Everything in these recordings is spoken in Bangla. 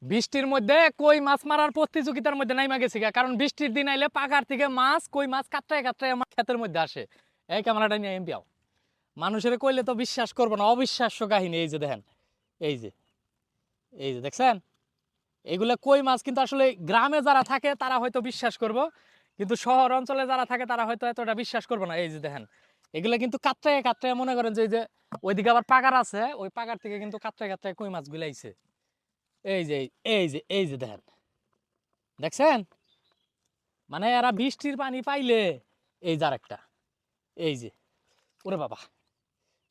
বৃষ্টির মধ্যে কই মাছ মারার প্রতিযোগিতার মধ্যে নাইমা গেছি গা, কারণ বৃষ্টির দিন আইলে পাকার থেকে মাছ কই মাছ কাটরায় কাটরায় আমার ক্ষেতের মধ্যে আসে। এই ক্যামেরাটা নিয়ে এমপিয়াও মানুষের কইলে তো বিশ্বাস করবো না, অবিশ্বাস্য কাহিনী। এই যে দেখেন, এই যে এই যে দেখছেন, এগুলা কই মাছ। কিন্তু আসলে গ্রামে যারা থাকে তারা হয়তো বিশ্বাস করব, কিন্তু শহর অঞ্চলে যারা থাকে তারা হয়তো এতটা বিশ্বাস করবো না। এই যে দেখেন, এগুলা কিন্তু কাটরায় কাটরায়, মনে করেন যে এই যে ওইদিকে আবার পাগার আছে, ওই পাগার থেকে কিন্তু কাটরায় কাটরায় কই মাছ গুলাইছে। এই যে এই যে এই যে দেখেন, দেখছেন, মানে এরা বৃষ্টির পানি পাইলে এই যার একটা, এই যে, ওরে বাবা,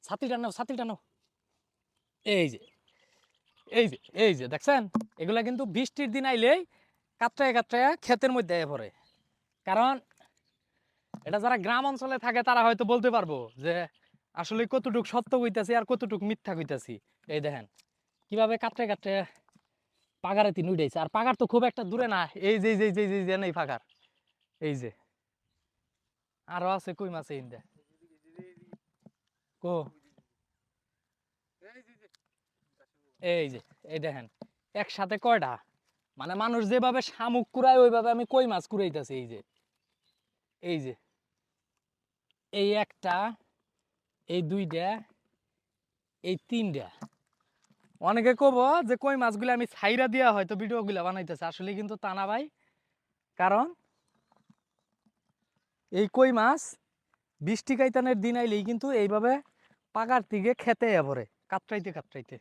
ছাতি টানো ছাতি টানো, এই যে এই যে এই যে দেখছেন, এগুলা কিন্তু বৃষ্টির দিন আইলেই কাটরায় কাটরায় ক্ষেতের মধ্যে এসে পড়ে। কারণ এটা যারা গ্রাম অঞ্চলে থাকে তারা হয়তো বলতে পারবো যে আসলে কতটুক সত্য কইতাছি আর কতটুক মিথ্যা কইতাছি। এই দেখেন কিভাবে কাটরায় কাটরায় পাগারে তিন উঠেছে, আর পাগার তো খুব একটা দূরে না। এই যে যে যে যে নেই পাগার, এই যে আরো আছে কই মাছ এই দে কো, এই যে এই দেখেন একসাথে কয়টা, মানে মানুষ যেভাবে শামুক কুড়ায় ওইভাবে আমি কই মাছ কুড়াইতেছি। এই যে এই যে এই একটা, এই দুইটা, এই তিনটা। অনেকে কব যে কই মাছগুলো আমি ছাইরা দিয়া হয়তো ভিডিও গুলা বানাইতেছে, আসলে কিন্তু তা না ভাই। কারণ এই কই মাছ বৃষ্টি কাইতানের দিন আইলেই কিন্তু এইভাবে পাকার থেকে খেতে পড়ে কাতরাইতে কাতরাইতে।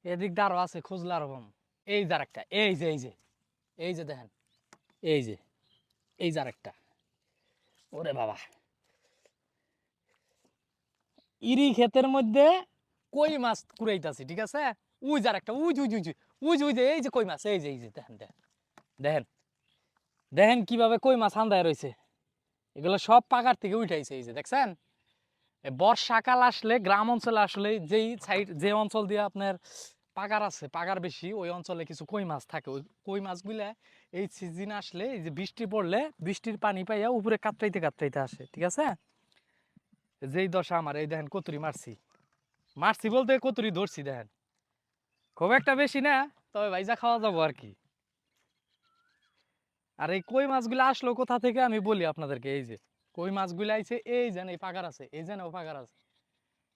এদিক আরো আছে, খুঁজলে আরো কম। এই যার একটা, এই যে এই যে এই যে দেখেন, এই যে এই যার একটা, ওরে বাবা, ইরি ক্ষেতের মধ্যে কই মাছ কুড়াইতাছি, ঠিক আছে। উই যার একটা, we we we we we যে এই যে কই মাছ, এই যে দেখেন দেখেন দেখেন দেখেন কিভাবে কই মাছ আন্দায় রয়েছে। এগুলো সব পাকার থেকে উঠাইছে। এই যে দেখছেন, বর্ষাকাল আসলে গ্রাম অঞ্চলে আসলে যেই সাইড, যে অঞ্চল দিয়ে আপনার পাগার আছে, পাগার বেশি, ওই অঞ্চলে কিছু কই মাছ থাকে। ওই কই মাছগুলা এই সিজন আসলে, এই যে বৃষ্টি পড়লে বৃষ্টির পানি পাইয়া উপরে কাতরাইতে কাতরাইতে আসে, ঠিক আছে। যেই দশা আমার, এই দেখেন কতুরি মারছি, মারছি বলতে কতুরি ধরছি দেখেন, খুব একটা বেশি না, তবে ভাইজা খাওয়া যাবো আর কি। আর এই কই মাছগুলো আসলো কোথা থেকে আমি বলি আপনাদেরকে। এই যে কই মাছগুলো আইছে, এই যেন এই পাগার আছে, এই যেন ও পাগার আছে,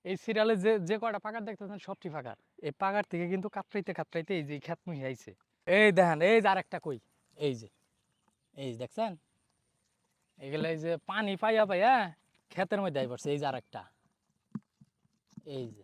এই সিরিয়ালে যে যে কয়টা পাগার দেখতেছেন সবটি পাগার। এই পাগার থেকে কিন্তু কাতরাইতে কাতরাইতে এই যে খেত মুহি আইছে। এই দেখেন, এই যে আরেকটা কই, এই যে এই যে দেখছেন, এগুলো এই যে পানি পাইয়া পাইয়া ক্ষেতের মধ্যে আই পড়ছে। এই যে আরেকটা, এই যে